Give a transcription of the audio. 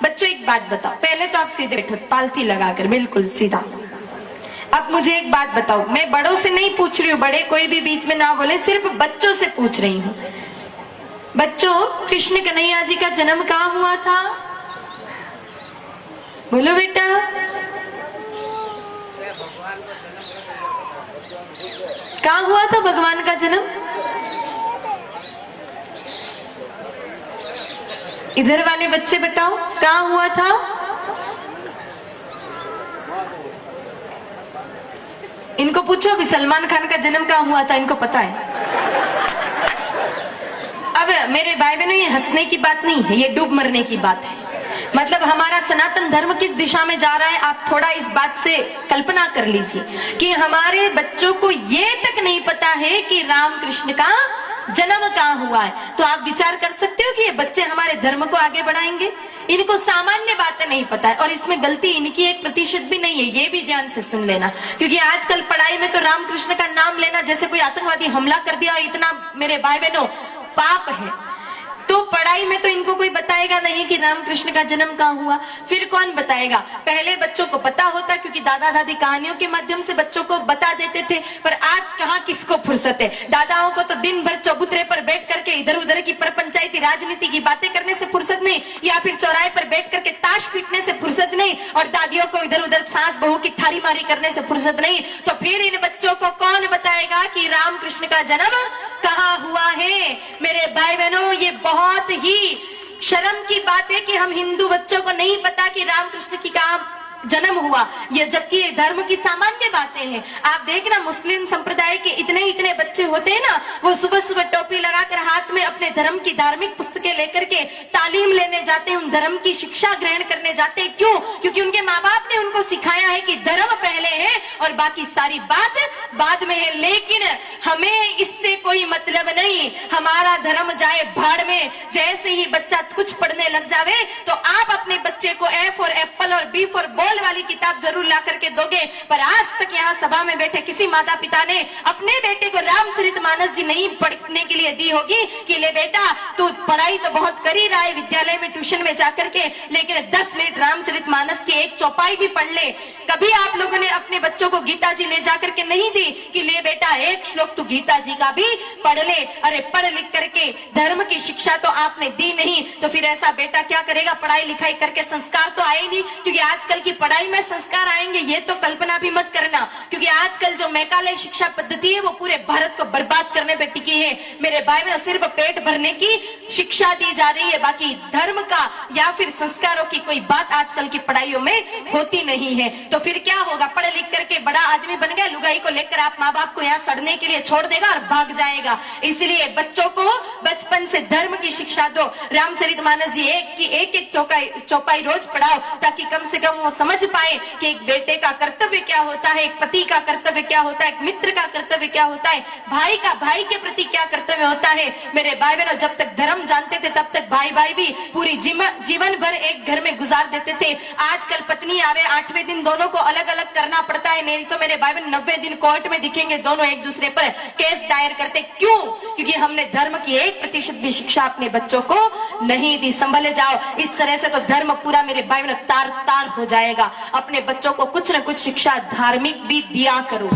बच्चों एक बात बताओ, पहले तो आप सीधे बैठो, पालती लगाकर बिल्कुल सीधा। अब मुझे एक बात बताओ, मैं बड़ों से नहीं पूछ रही हूँ, बड़े कोई भी बीच में ना बोले, सिर्फ बच्चों से पूछ रही हूँ। बच्चों, कृष्ण कन्हैया जी का जन्म कहाँ हुआ था? बोलो बेटा। कहाँ हुआ था भगवान का जन्म? इधर वाले बच्चे बताओ, कहाँ हुआ था? इनको पूछो भी सलमान खान का जन्म कहाँ हुआ था, इनको पता है। अब मेरे भाई बहनों, ये हंसने की बात नहीं है, ये डूब मरने की बात है। मतलब हमारा सनातन धर्म किस दिशा में जा रहा है, आप थोड़ा इस बात से कल्पना कर लीजिए कि हमारे बच्चों को ये तक नहीं पता है कि राम कृष्ण का जन्म कहाँ हुआ है। तो आप विचार कर सकते हो कि ये बच्चे हमारे धर्म को आगे बढ़ाएंगे? इनको सामान्य बातें नहीं पता है, और इसमें गलती इनकी 1% भी नहीं है, ये भी ध्यान से सुन लेना। क्योंकि आजकल पढ़ाई में तो राम कृष्ण का नाम लेना जैसे कोई आतंकवादी हमला कर दिया, इतना मेरे भाई बहनों पाप है। तो पढ़ाई में तो इनको कोई बताएगा नहीं कि राम कृष्ण का जन्म कहाँ हुआ, फिर कौन बताएगा? पहले बच्चों को पता होता क्योंकि दादा दादी कहानियों के माध्यम से बच्चों को बता देते थे, पर आज कहाँ किसको फुर्सत है। दादाओं को तो दिन भर चबूतरे पर बैठ करके इधर उधर की परपंचायती राजनीति की बातें करने से फुर्सत नहीं, या फिर चौराहे पर बैठ करके ताश पीटने से फुर्सत नहीं, और दादियों को इधर उधर सास बहू की थारी मारी करने से फुर्सत नहीं। तो फिर इन बच्चों को कौन बताएगा कि राम कृष्ण का जन्म कहाँ हुआ है? मेरे भाई बहनों, ये बहुत ही शर्म की बात है कि हम हिंदू बच्चों को नहीं पता कि रामकृष्ण की कहाँ जन्म हुआ, ये जबकि धर्म की सामान्य बातें हैं। आप देखना, मुस्लिम संप्रदाय के इतने बच्चे होते हैं ना, वो सुबह सुबह टोपी लगाकर हाथ में अपने धर्म की धार्मिक पुस्तकें लेकर के तालीम लेने जाते हैं, उन धर्म की शिक्षा ग्रहण करने जाते हैं। क्यों? क्योंकि उनके माँ बाप ने उनको सिखाया है कि धर्म पहले है और बाकी सारी बात बाद में है। लेकिन हमें इससे कोई मतलब नहीं, हमारा धर्म जाए भाड़ में। जैसे ही बच्चा कुछ पढ़ने लग जावे तो आप अपने बच्चे को ए फॉर एप्पल और बी फॉर बॉल वाली किताब जरूर ला करके दोगे, पर आज तक यहाँ सभा में बैठे किसी माता पिता ने अपने बेटे को रामचरितमानस जी नहीं पढ़ने के लिए दी होगी कि ले बेटा, तू पढ़ाई तो बहुत कर ही रहा है विद्यालय में ट्यूशन में जाकर के, लेकिन 10 मिनट रामचरितमानस की एक चौपाई भी पढ़ ले। कभी आप लोगों ने अपने बच्चों को गीता जी ले जाकर के नहीं दी कि ले बेटा एक श्लोक तू गीता जी का भी पढ़ ले? अरे पढ़ लिख करके धर्म की शिक्षा तो आपने दी नहीं, तो फिर ऐसा बेटा क्या करेगा? पढ़ाई लिखाई करके संस्कार तो आए नहीं, क्योंकि आजकल की पढ़ाई में संस्कार आएंगे ये तो कल्पना भी मत करना। क्योंकि आजकल जो मैकाले शिक्षा पद्धति है वो पूरे भारत को बर्बाद करने पे टिकी है। मेरे भाई में सिर्फ पेट भरने की शिक्षा दी जा रही है, बाकी धर्म का या फिर संस्कारों की कोई बात आजकल की पढ़ाइयों में होती नहीं है। तो फिर क्या होगा? पढ़ लिख करके बड़ा आदमी बन गया, लुगाई को लेकर आप माँ बाप को यहाँ सड़ने के लिए छोड़ देगा और भाग जाएगा। इसलिए बच्चों को बचपन से धर्म की शिक्षा दो। रामचरितमानस जी एक चौपाई रोज पढ़ाओ, ताकि कम से कम वो समझ पाए कि एक बेटे का कर्तव्य क्या होता है, एक पति का कर्तव्य क्या होता है, एक मित्र का कर्तव्य क्या होता है, भाई का भाई के प्रति क्या कर्तव्य होता है। मेरे भाई बहनों, जब तक धर्म जानते थे तब तक भाई भाई भी पूरी जीवन भर एक घर में गुजार देते थे। आजकल पत्नी आवे 8वें दिन दोनों को अलग अलग करना पड़ता है, नहीं तो मेरे भाई बहन 90 दिन कोर्ट में दिखेंगे दोनों एक दूसरे पर केस दायर करते। क्यों? क्योंकि हमने धर्म की 1% भी शिक्षा अपने बच्चों को नहीं दी। संभले जाओ, इस तरह से तो धर्म पूरा मेरे भाई बहन तार तार हो जाएगा। अपने बच्चों को कुछ न कुछ शिक्षा धार्मिक भी दिया करो।